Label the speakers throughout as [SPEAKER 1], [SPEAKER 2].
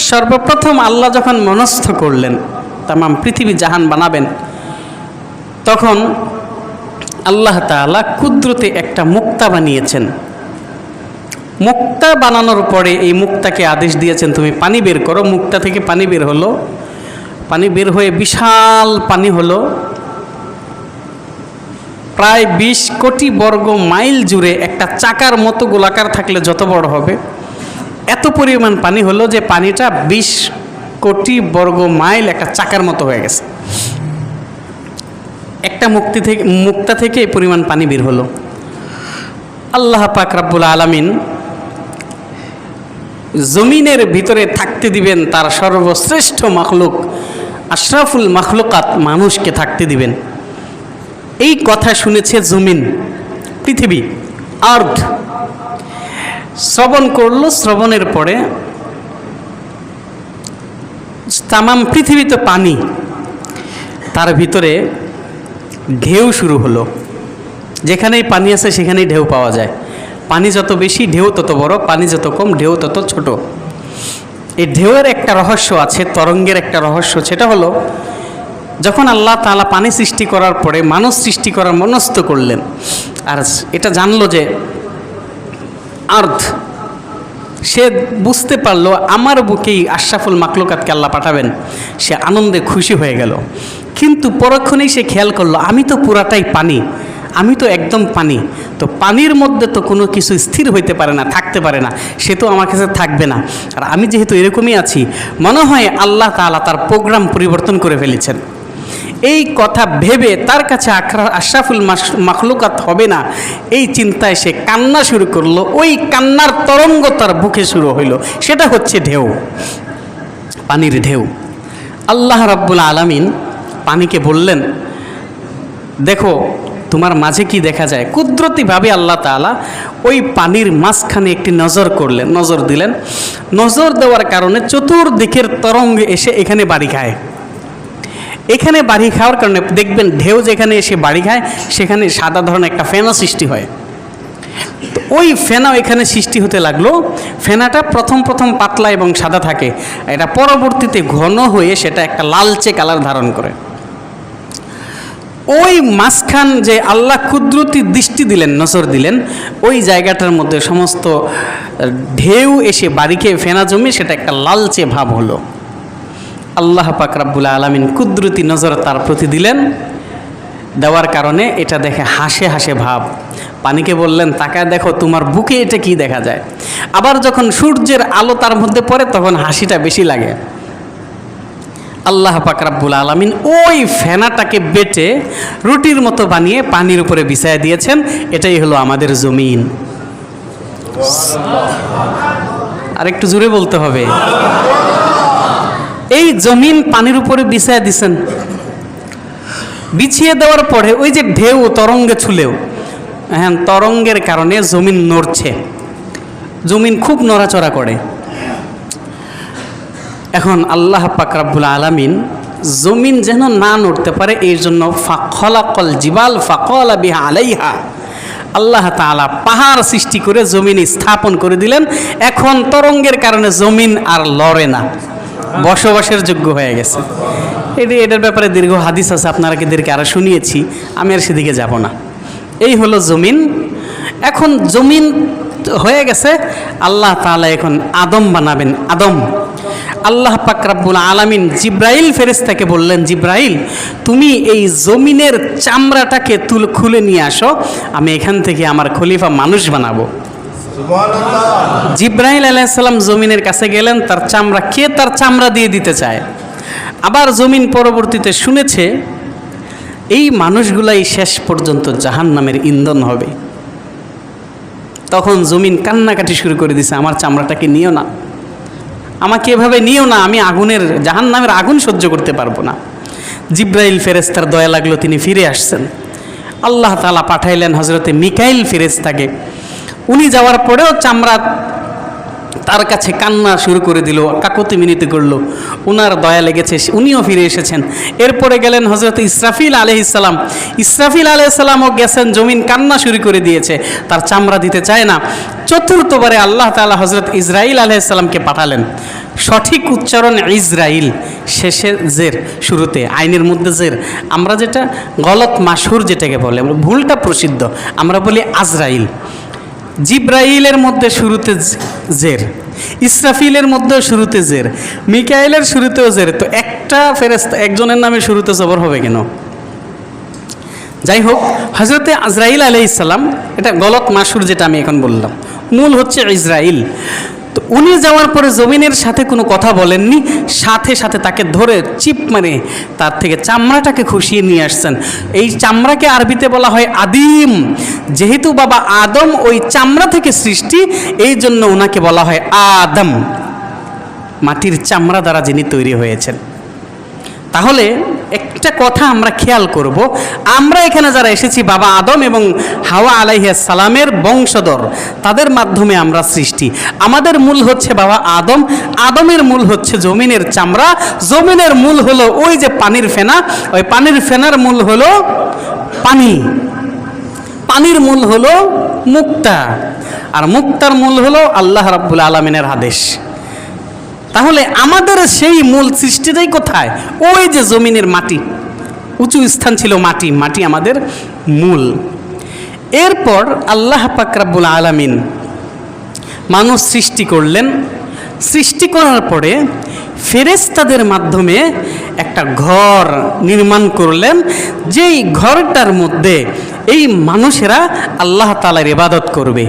[SPEAKER 1] সর্বপ্রথম আল্লাহ যখন মনস্থ করলেন তামাম পৃথিবী জাহান বানাবেন, তখন আল্লাহ তাআলা কুদরতে একটা মুক্তা বানিয়েছেন। মুক্তা বানানোর পরে এই মুক্তাকে আদেশ দিয়েছেন, তুমি পানি বের করো। মুক্তা থেকে পানি বের হলো, পানি বের হয়ে বিশাল পানি হলো, প্রায় 20 কোটি বর্গ মাইল জুড়ে একটা চাকার মতো গোলাকার থাকলে যত বড় হবে এত পরিমাণ পানি হলো যে পানিটা 20 কোটি বর্গ মাইল একটা চাকার মতো হয়ে গেছে। একটা মুক্তা থেকে এই পরিমাণ পানি বের হলো। আল্লাহ পাক রব্বুল আলামিন জমিনের ভিতরে থাকতে দিবেন তার সর্বশ্রেষ্ঠ মাখলুক, আশরাফুল মাখলুকাত মানুষকে থাকতে দিবেন। এই কথা শুনেছে জমিন, পৃথিবী, আর্থ শ্রবণ করলো। শ্রবণের পরে তামাম পৃথিবী তো পানি, তার ভিতরে ঢেউ শুরু হলো। যেখানেই পানি আছে সেখানেই ঢেউ পাওয়া যায়। পানি যত বেশি ঢেউ তত বড়, পানি যত কম ঢেউ তত ছোট। এই ঢেউয়ের একটা রহস্য আছে, তরঙ্গের একটা রহস্য। সেটা হলো যখন আল্লাহ তাআলা পানি সৃষ্টি করার পরে মানুষ সৃষ্টি করার মনস্থ করলেন, আর এটা জানলো যে আর্থ, সে বুঝতে পারলো আমার বুকেই আশরাফুল মাখলুকাতকে আল্লাহ পাঠাবেন, সে আনন্দে খুশি হয়ে গেল। কিন্তু পরক্ষণেই সে খেয়াল করলো আমি তো পুরাটাই পানি, আমি তো একদম পানি, তো পানির মধ্যে তো কোনো কিছু স্থির হইতে পারে না, থাকতে পারে না, সে তো আমার কাছে থাকবে না। আর আমি যেহেতু এরকমই আছি, মনে হয় আল্লাহ তাআলা তার প্রোগ্রাম পরিবর্তন করে ফেলেছেন। এই কথা ভেবে তার কাছে আশরাফুল মাখলুকাত হবে না, এই চিন্তায় সে কান্না শুরু করলো। ওই কান্নার তরঙ্গ তার বুকে শুরু হইল, সেটা হচ্ছে ঢেউ, পানির ঢেউ। আল্লাহ রাব্বুল আলামিন পানিকে বললেন, দেখো তোমার মাঝে কি দেখা যায়। কুদরতিভাবে আল্লাহ তাআলা ওই পানির মাঝখানে একটি নজর করলেন, নজর দিলেন। নজর দেওয়ার কারণে চতুর্দিকের তরঙ্গ এসে এখানে বাড়ি খায়। এখানে বাড়ি খাওয়ার কারণে দেখবেন ঢেউ যেখানে এসে বাড়ি খায় সেখানে সাদা ধরনের একটা ফেনা সৃষ্টি হয়। তো ওই ফেনাও এখানে সৃষ্টি হতে লাগলো। ফেনাটা প্রথম পাতলা এবং সাদা থাকে, এটা পরবর্তীতে ঘন হয়ে সেটা একটা লালচে কালার ধারণ করে। ওই মাঝখান যে আল্লাহ কুদরতি দৃষ্টি দিলেন, নজর দিলেন, ওই জায়গাটার মধ্যে সমস্ত ঢেউ এসে বাড়ি খেয়ে ফেনা জমে সেটা একটা লালচে ভাব হলো। আল্লাহ পাক রব্বুল আলামিন কুদরতি নজর তার প্রতি দিলেন, দেওয়ার কারণে এটা দেখে হাসে হাসে ভাব। পানিকে বললেন, তাকায় দেখো তোমার বুকে এটা কি দেখা যায়। আবার যখন সূর্যের আলো তার মধ্যে পড়ে তখন হাসিটা বেশি লাগে। আল্লাহ পাক রব্বুল আলামিন ওই ফেনাটাকে বেটে রুটির মতো বানিয়ে পানির উপরে বিছায়া দিয়েছেন। এটাই হলো আমাদের জমিন। আর একটু জোরে বলতে হবে। এই জমিন পানির উপরে বিছায়া দিছেন। বিছিয়ে দেওয়ার পরে ওই যে ঢেউ তরঙ্গে ছুলেও, হ্যাঁ, তরঙ্গের কারণে জমিন নড়ছে, জমিন খুব নড়াচড়া করে। এখন আল্লাহ পাক রব্বুল আলামিন জমিন যেন না নড়তে পারে এই জন্য ফাখলাকাল জিবাল ফাকালা বিহা আলাইহা, আল্লাহ তাআলা পাহাড় সৃষ্টি করে জমিনে স্থাপন করে দিলেন। এখন তরঙ্গের কারণে জমিন আর লড়ে না, বসবাসের যোগ্য হয়ে গেছে। এটার ব্যাপারে দীর্ঘ হাদিস আছে, আপনাদেরকে আরো শুনিয়েছি, আমি আর সেদিকে যাব না। এই হলো জমিন। এখন জমিন হয়ে গেছে, আল্লাহ তাআলা এখন আদম বানাবেন। আদম, আল্লাহ পাক রব্বুল আলামিন জিব্রাইল ফেরেশতাকে বললেন, জিব্রাইল তুমি এই জমিনের চামড়াটাকে খুলে নিয়ে আসো, আমি এখান থেকে আমার খলিফা মানুষ বানাবো। জিব্রাইল আলাইহিস সালাম জমিনের কাছে গেলেন, তার চামড়া, কে তার চামড়া দিয়ে দিতে চায়। আবার জমিন পরবর্তীতে শুনেছে এই মানুষগুলাই শেষ পর্যন্ত জাহান্নামের ইন্ধন হবে। তখন জমিন কান্নাকাটি শুরু করে দিছে, আমার চামড়াটাকে নিও না, আমাকে এভাবে নিও না, আমি জাহান্নামের আগুন সহ্য করতে পারবো না। জিব্রাইল ফেরেশতার দয়া লাগলো, তিনি ফিরে আসছেন। আল্লাহ তাআলা পাঠাইলেন হযরতে মিকাইল ফেরেশতাকে। উনি যাওয়ার পরেও চামড়া তার কাছে কান্না শুরু করে দিল, কাকুতি মিনতি করলো, উনার দয়া লেগেছে, উনিও ফিরে এসেছেন। এরপরে গেলেন হজরত ইসরাফিল আলাইহিসসালাম। ইসরাফিল আলাইহিসসালামও গেছেন, জমিন কান্না শুরু করে দিয়েছে, তার চামড়া দিতে চায় না। চতুর্থবারে আল্লাহ তাআলা হজরত ইসরাইল আলাইহিসসালামকে পাঠালেন। সঠিক উচ্চারণ ইসরাইল, শেষে জের, শুরুতে আইনের মধ্যে জের। আমরা যেটা গলত মাশহুর যেটাকে বলে, ভুলটা প্রসিদ্ধ, আমরা বলি আজরাইল। জিব্রাইলের মধ্যে শুরুতে জের, ইসরাফিলের মধ্যেও শুরুতে জের, মিকাইলের শুরুতেও জের। তো একটা ফেরেশতা একজনের নামে শুরুতে জবর হবে কেন? যাই হোক, হজরতে আজরাইল আলাইহিসসালাম, এটা গলত মাশহুর যেটা আমি এখন বললাম, মূল হচ্ছে ইসরাইল। তো উনি যাওয়ার পরে জমিনের সাথে কোনো কথা বলেননি, সাথে সাথে তাকে ধরে চিপ মানে তার থেকে চামড়াটাকে খুশিয়ে নিয়ে আসছেন। এই চামড়াকে আরবিতে বলা হয় আদিম। যেহেতু বাবা আদম ওই চামড়া থেকে সৃষ্টি, এই জন্য ওনাকে বলা হয় আদম, মাটির চামড়া দ্বারা যিনি তৈরি হয়েছেন। তাহলে একটা কথা আমরা খেয়াল করব, আমরা এখানে যারা এসেছি বাবা আদম এবং হাওয়া আলাইহিস সালামের বংশধর, তাদের মাধ্যমে আমরা সৃষ্টি। আমাদের মূল হচ্ছে বাবা আদম, আদমের মূল হচ্ছে জমিনের চামড়া, জমিনের মূল হলো ওই যে পানির ফেনা, ওই পানির ফেনার মূল হলো পানি, পানির মূল হলো মুক্তা, আর মুক্তার মূল হলো আল্লাহ রাব্বুল আলামিনের আদেশ। তাহলে আমাদের সেই মূল সৃষ্টিটাই কোথায়? ওই যে জমিনের মাটি, উঁচু স্থান ছিল মাটি, মাটি আমাদের মূল। এরপর আল্লাহ পাক রব্বুল আলামিন মানুষ সৃষ্টি করলেন। সৃষ্টি করার পরে ফেরেশতাদের মাধ্যমে একটা ঘর নির্মাণ করলেন, যেই ঘরটার মধ্যে এই মানুষেরা আল্লাহ তাআলার ইবাদত করবে।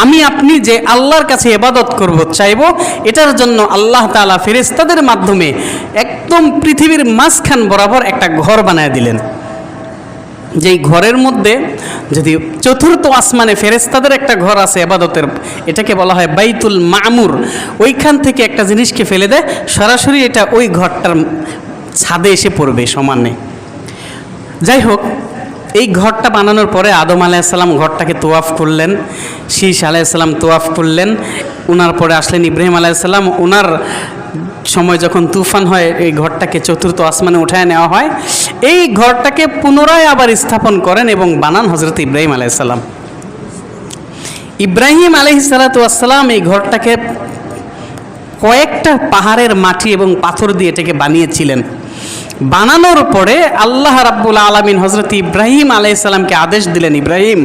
[SPEAKER 1] আমি আপনি যে আল্লাহর কাছে ইবাদত করব চাইব, এটার জন্য আল্লাহ তাআলা ফেরেশতাদের মাধ্যমে একদম পৃথিবীর মাঝখান বরাবর একটা ঘর বানায় দিলেন। যেই ঘরের মধ্যে, যদি চতুর্থ আসমানে ফেরেশতাদের একটা ঘর আছে ইবাদতের, এটাকে বলা হয় বাইতুল মামুর। ওইখান থেকে একটা জিনিসকে ফেলে দেয়, সরাসরি এটা ওই ঘরটার ছাদে এসে পড়বে সমানে। যাই হোক, এই ঘরটা বানানোর পরে আদম আলাইহিসসালাম ঘরটাকে তোয়াফ করলেন, শীষ আলাইহিসসালাম তোয়াফ করলেন, ওনার পরে আসলেন ইব্রাহিম আলাইহিসসালাম। ওনার সময় যখন তুফান হয়, এই ঘরটাকে চতুর্থ আসমানে উঠায় নেওয়া হয়। এই ঘরটাকে পুনরায় আবার স্থাপন করেন এবং বানান হজরত ইব্রাহিম আলাইহিসসালাম। ইব্রাহিম আলাইহিসসালাম এই ঘরটাকে কয়েকটা পাহাড়ের মাটি এবং পাথর দিয়ে এটাকে বানিয়েছিলেন। বানানোর পরে আল্লাহ রাব্বুল আলামিন হজরত ইব্রাহিম আলাইহিসসালামকে আদেশ দিলেন, ইব্রাহিম,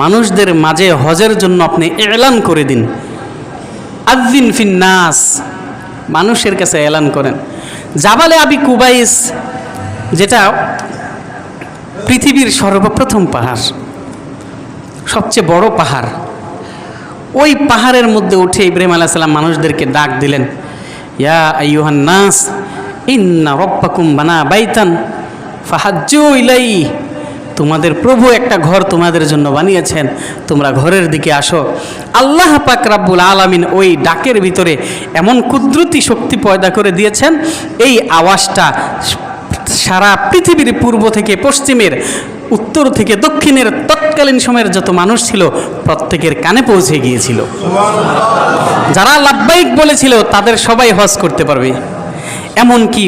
[SPEAKER 1] মানুষদের মাঝে হজের জন্য আপনি এলান করে দিন, আযিন ফিন নাস, মানুষের কাছে এলান করেন। জাবালে আবি কুবাইস, যেটা পৃথিবীর সর্বপ্রথম পাহাড়, সবচেয়ে বড় পাহাড়, ওই পাহাড়ের মধ্যে উঠে ইব্রাহিম আলাইহিস সালাম মানুষদেরকে ডাক দিলেন, ইয়া আইয়ুহান নাস ইন্না রব্বাকুম বানা বাইতান ফাহাজ্জু ইলাইহি, তোমাদের প্রভু একটা ঘর তোমাদের জন্য বানিয়েছেন, তোমরা ঘরের দিকে আসো। আল্লাহ পাক রব্বুল আলামিন ওই ডাকের ভিতরে এমন কুদরতি শক্তি পয়দা করে দিয়েছেন, এই আওয়াজটা সারা পৃথিবীর পূর্ব থেকে পশ্চিমের, উত্তর থেকে দক্ষিণের তৎকালীন সময়ের যত মানুষ ছিল প্রত্যেকের কানে পৌঁছে গিয়েছিল। যারা লাব্বাইক বলেছিল তাদের সবাই হজ করতে পারবে। এমনকি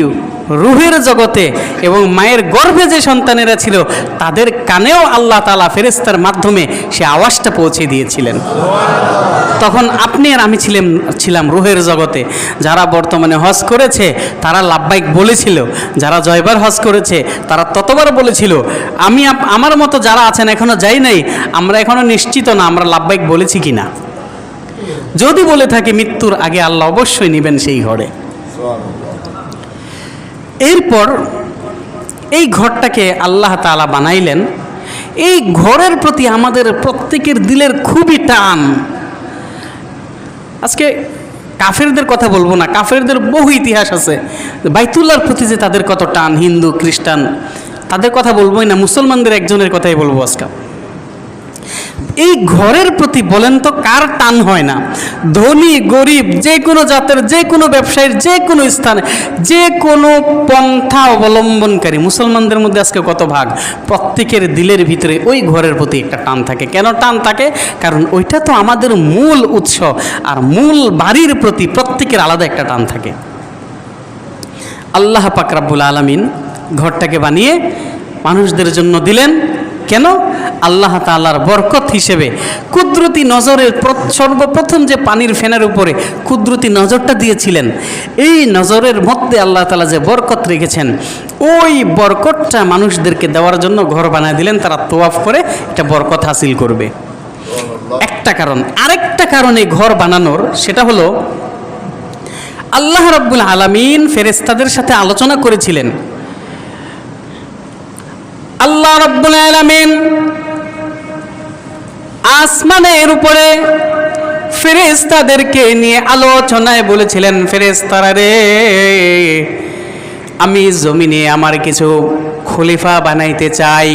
[SPEAKER 1] রুহের জগতে এবং মায়ের গর্ভে যে সন্তানেরা ছিল তাদের কানেও আল্লাহ তাআলা ফেরেশতার মাধ্যমে সে আওয়াজটা পৌঁছে দিয়েছিলেন। তখন আপনি আর আমি ছিলাম রুহের জগতে। যারা বর্তমানে হজ করেছে তারা লাব্বাইক বলেছিল, যারা জয়বার হজ করেছে তারা ততবার বলেছিল। আমার মতো যারা আছেন এখনো যাই নাই, আমরা এখনো নিশ্চিত না আমরা লাব্বাইক বলেছি কিনা। যদি বলে থাকি মৃত্যুর আগে আল্লাহ অবশ্যই নেবেন সেই ঘরে। এরপর এই ঘরটাকে আল্লাহ তাআলা বানাইলেন। এই ঘরের প্রতি আমাদের প্রত্যেকের দিলের খুবই টান। আজকে কাফেরদের কথা বলবো না, কাফেরদের বহু ইতিহাস আছে বাইতুল্লাহর প্রতি যে তাদের কত টান, হিন্দু খ্রিস্টান তাদের কথা বলবোই না, মুসলমানদের একজনের কথাই বলবো আজকে। এই ঘরের প্রতি বলেন তো কার টান হয় না? ধনী গরিব, যে কোনো জাতের, যে কোনো ব্যবসায়ীর, যে কোনো স্থানে, যে কোনো পন্থা অবলম্বনকারী মুসলমানদের মধ্যে আজকে কত ভাগ, প্রত্যেকের দিলের ভিতরে ওই ঘরের প্রতি একটা টান থাকে। কেন টান থাকে? কারণ ওইটা তো আমাদের মূল উৎস, আর মূল বাড়ির প্রতি প্রত্যেকের আলাদা একটা টান থাকে। আল্লাহ পাক রব্বুল আলামিন ঘরটাকে বানিয়ে মানুষদের জন্য দিলেন। কেন? আল্লাহ তাআলার বরকত হিসেবে কুদরতি নজরের সর্বপ্রথম যে পানির ফেনার উপরে কুদরতি নজরটা দিয়েছিলেন, এই নজরের মধ্যে আল্লাহ তাআলা যে বরকত রেখেছেন, ওই বরকতটা মানুষদেরকে দেওয়ার জন্য ঘর বানায় দিলেন। তারা তোয়াফ করে এটা বরকত হাসিল করবে, একটা কারণ। আরেকটা কারণে ঘর বানানোর, সেটা হলো আল্লাহ রাব্বুল আলামিন ফেরেশতাদের সাথে আলোচনা করেছিলেন। আল্লাহ রাব্বুল আলামিন আসমানের উপরে ফেরেশতাদেরকে নিয়ে আলোচনায় বলেছিলেন, ফেরেশতারা রে, আমি জমিনে আমার কিছু খলিফা বানাইতে চাই।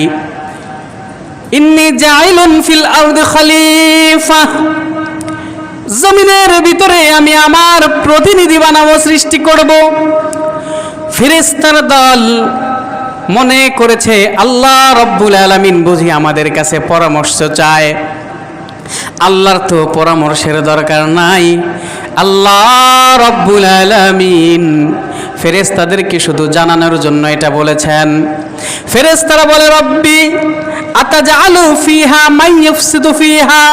[SPEAKER 1] ইন্নী জাইলুন ফিল আরদি খলিফা, জমিনের ভিতরে আমি আমার প্রতিনিধি বানাবো, সৃষ্টি করব। ফেরেশতার দল মনে করেছে আল্লাহ রব্বুল আলামিন বুঝি আমাদের কাছে পরামর্শ চায়। আল্লাহর তো পরামর্শের দরকার নাই। আল্লাহ রব্বুল আলামিন ফেরেশতাদেরকে শুধু জানানোর জন্য এটা বলেছেন। ফেরেশতারা বলে, রব্বি আতাজালু ফিহা মান ইফসিদু ফিহা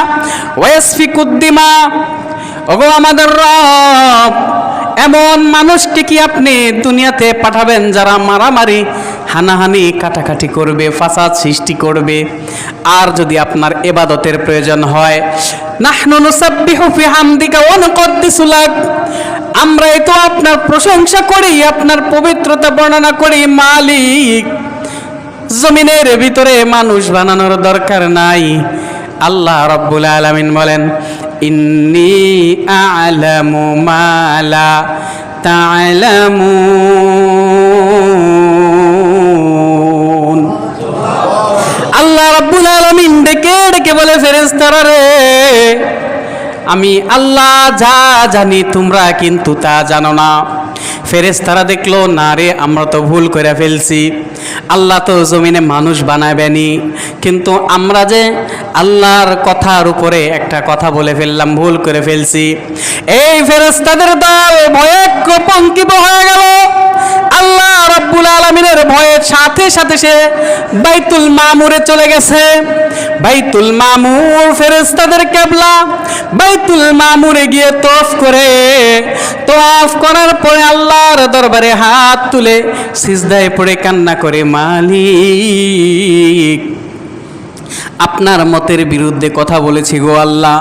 [SPEAKER 1] ওয়া ইয়াসফিকুদ দিমা, ওগো আমাদের রব, এমন মানুষকে কি আপনি দুনিয়াতে পাঠাবেন যারা মারামারি, হানাহানি, কাটাকাটি করবে, ফাসাদ সৃষ্টি করবে? আর যদি আপনার ইবাদতের প্রয়োজন হয়, নাহনু নুসাব্বিহু বিহামদিকা ওয়া নুকদ্দিসু লাক, আমরাই তো আপনার প্রশংসা করি, আপনার পবিত্রতা বর্ণনা করি। মালিক, জমিনের ভিতরে মানুষ বানানোর দরকার নাই। আল্লাহ রাব্বুল আলামিন বলেন, ইন্নী আ'লামু মা লা তা'লামুন। আল্লাহ রাব্বুল আলামিন ডেকে ডেকে বলে, ফেরেশতারা রে, আমি আল্লাহ যা জানি তোমরা কিন্তু তা জানো না। ফেরেশতারা দেখলো, না রে, আমরা তো ভুল করে ফেলছি। আল্লাহ তো জমিনে মানুষ বানাবেনি, কিন্তু আমরা যে আল্লাহর কথার উপরে একটা কথা বলে ফেললাম, ভুল করে ফেলছি। এই ফেরেশতাদের দল ভয়ে কম্পিত হয়ে গেল। আল্লাহ রাব্বুল আলামিনের ভয়ের সাথে সাথে সে বাইতুল মামুরে চলে গেছে। বাইতুল মামুর ফেরেশতাদের কিবলা। বাইতুল মামুরে গিয়ে তওয়াফ করে, তওয়াফ করার পরে আল্লাহর দরবারে হাত তুলে সিজদায় পড়ে কান্না করে, মালিক, আপনার মতের বিরুদ্ধে কথা বলেছি গো আল্লাহ,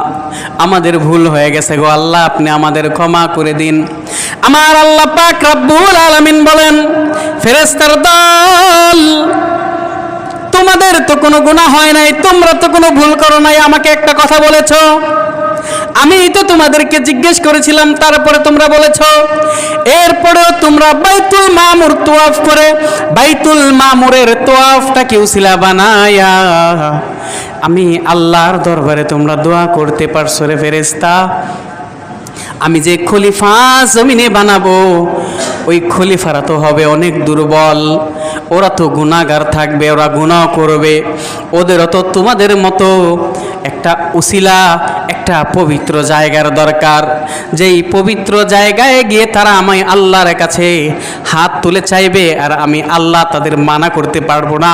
[SPEAKER 1] আমাদের ভুল হয়ে গেছে গো আল্লাহ, আপনি আমাদের ক্ষমা করে দিন। আমার আল্লাহ পাক রব্বুল আলামিন বলেন, ফেরেশতার দল, তোমাদের তো কোনো গুনাহ হয় নাই, তোমরা তো কোনো ভুল করো নাই, আমাকে একটা কথা বলেছো, আমি তো তোমাদেরকে জিজ্ঞেস করেছিলাম, তারপরে তোমরা বলেছো। এরপরেও তোমরা বাইতুল মামুর তওয়াফ করে বাইতুল মামুরের তওয়াফটাকে উসিলা বানায়া আমি আল্লাহর দরবারে তোমরা দোয়া করতে পারছো রে ফেরেশতা। আমি যে খলিফা জমিনে বানাবো, ওই খলিফারা তো হবে অনেক দুর্বল, ওরা তো গুনাহগার থাকবে, ওরা গুনাহ করবে, ওদেরও তো তোমাদের মতো একটা উসিলা, একটা পবিত্র জায়গার দরকার। যেই পবিত্র জায়গায় গিয়ে তারা আমি আল্লাহর কাছে হাত তুলে চাইবে, আর আমি আল্লাহ তাদের মানা করতে পারবো না,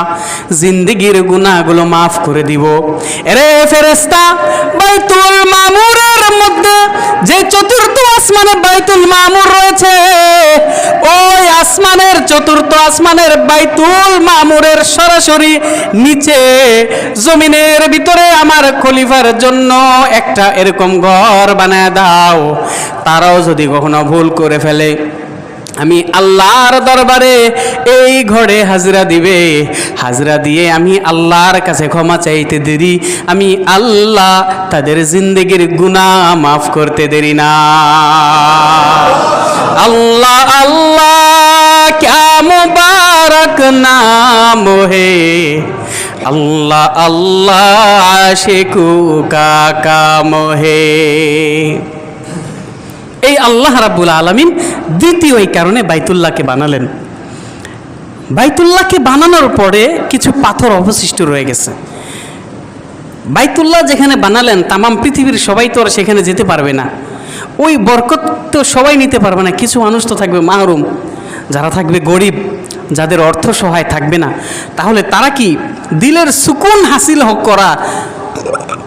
[SPEAKER 1] জিন্দেগির গুনাহগুলো মাফ করে দিব। এরে ফেরেশতা, বাইতুল মামুরের মধ্যে যে চতুর্থ আসমানে বাইতুল মামুর রয়েছে, ওই আসমানের চতুর্থ আসমানের বাইতুল মামুরের সরাসরি নিচে জমিনের ভিতরে আমার খলিফার জন্য একটা এরকম ঘর বানায় দাও। তারাও যদি কখনো ভুল করে ফেলে, আমি আল্লাহর দরবারে এই ঘরে হাজরা দিবে, হাজরা দিয়ে আমি আল্লাহর কাছে ক্ষমা চাইতে দেরি, আমি আল্লাহ তাদের জিন্দেগির গুনাহ মাফ করতে দেরি না। আল্লাহ আল্লাহ ক্যা মুবারক নাম হে, আল্লাহ আল্লাহ আশিকু কাকা মোহে। এই আল্লাহ রাব্বুল আলামিন দ্বিতীয় এই কারণে বাইতুল্লাহকে বানালেন। বাইতুল্লাহকে বানানোর পরে কিছু পাথর অবশিষ্ট রয়ে গেছে। বাইতুল্লাহ যেখানে বানালেন তামাম পৃথিবীর সবাই তো আর সেখানে যেতে পারবে না, ওই বরকত তো সবাই নিতে পারবে না। কিছু মানুষ তো থাকবে মাহরুম, যারা থাকবে গরিব, যাদের অর্থ সহায় থাকবে না, তাহলে তারা কি দিলের সুকুন হাসিল করা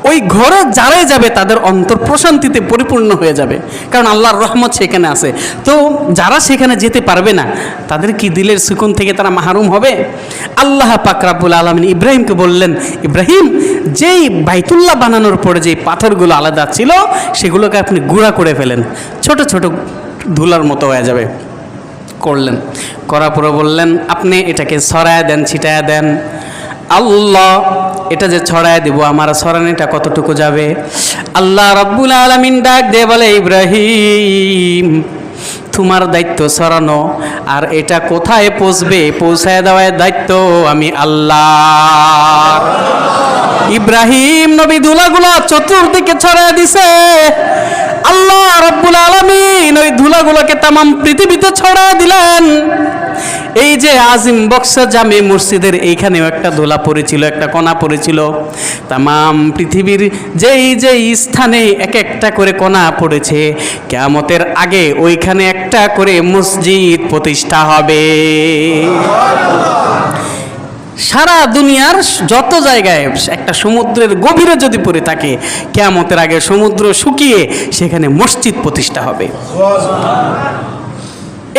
[SPEAKER 1] ওই ঘরে যারাই যাবে তাদের অন্তর প্রশান্তিতে পরিপূর্ণ হয়ে যাবে, কারণ আল্লাহর রহমত সেখানে আছে। তো যারা সেখানে যেতে পারবে না তাদের কি দিলের সুকুন থেকে তারা মাহরুম হবে? আল্লাহ পাক রব্বুল আলামিন ইব্রাহিমকে বললেন, ইব্রাহিম যেই বাইতুল্লাহ বানানোর পরে যেই পাথরগুলো আলাদা ছিল সেগুলোকে আপনি গুঁড়া করে ফেলেন, ছোট ছোট ধুলার মতো হয়ে যাবে। করলেন, করার পরে বললেন আপনি এটাকে ছড়ায় দেন, ছিটায় দেন। আল্লাহ এটা যে ছড়ায় দিব আমার ছড়ানিটা কতটুকু যাবে? আল্লাহ রাব্বুল আলামিন ডাক দিয়ে বলে, ইব্রাহিম তোমার দায়িত্ব ছড়ানো, আর এটা কোথায় পৌঁছবে পৌঁছায় দেওয়ার দায়িত্ব আমি আল্লাহ। ইব্রাহিম নবী ধুলাগুলো চতুর্দিকে ছড়ায় দিছে। আল্লাহ রাব্বুল আলামিন ওই ধুলাগুলোকে তামাম পৃথিবীতে ছড়ায় দিলেন। এই যে আজিম বক্সা জামে মসজিদের এইখানেও একটা ধুলা পড়েছিল, একটা কণা পড়েছিল। তামাম পৃথিবীর যেই যেই স্থানে এক একটা করে কণা পড়েছে, কিয়ামতের আগে ওইখানে একটা করে মসজিদ প্রতিষ্ঠা হবে। সারা দুনিয়ার যত জায়গায় একটা সমুদ্রের গভীরে যদি পড়ে থাকে, কিয়ামতের আগে সমুদ্র শুকিয়ে সেখানে মসজিদ প্রতিষ্ঠা হবে।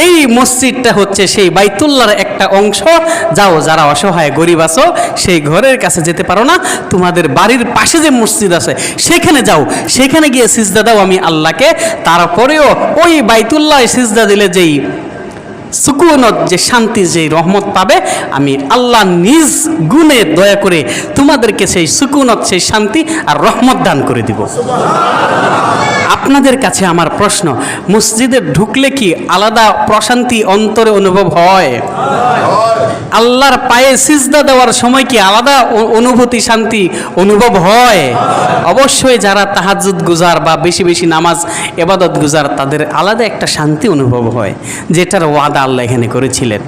[SPEAKER 1] এই মসজিদটা হচ্ছে সেই বাইতুল্লাহর একটা অংশ। যাও, যারা অসহায় গরিব আছো, সেই ঘরের কাছে যেতে পারো না, তোমাদের বাড়ির পাশে যে মসজিদ আছে সেখানে যাও, সেখানে গিয়ে সিজদা দাও আমি আল্লাহকে। তারপরেও ওই বাইতুল্লাহ সিজদা দিলে যেই সুকুনত, যে শান্তি, যে রহমত পাবে, আমি আল্লাহ নিজ গুণে দয়া করে তোমাদেরকে সেই সুকুনত, সেই শান্তি আর রহমত দান করে দিব। আপনাদের কাছে আমার প্রশ্ন, মসজিদে ঢুকলে কি আলাদা প্রশান্তি অন্তরে অনুভব হয়? আল্লাহর পায়ে সিজদা দেওয়ার সময় কি আলাদা অনুভূতি, শান্তি অনুভব হয়? অবশ্যই যারা তাহাজ্জুদ গুজার বা বেশি বেশি নামাজ ইবাদত গুজার, তাদের আলাদা একটা শান্তি অনুভব হয়, যেটার ওয়াদা আল্লাহ এখানে করেছিলেন।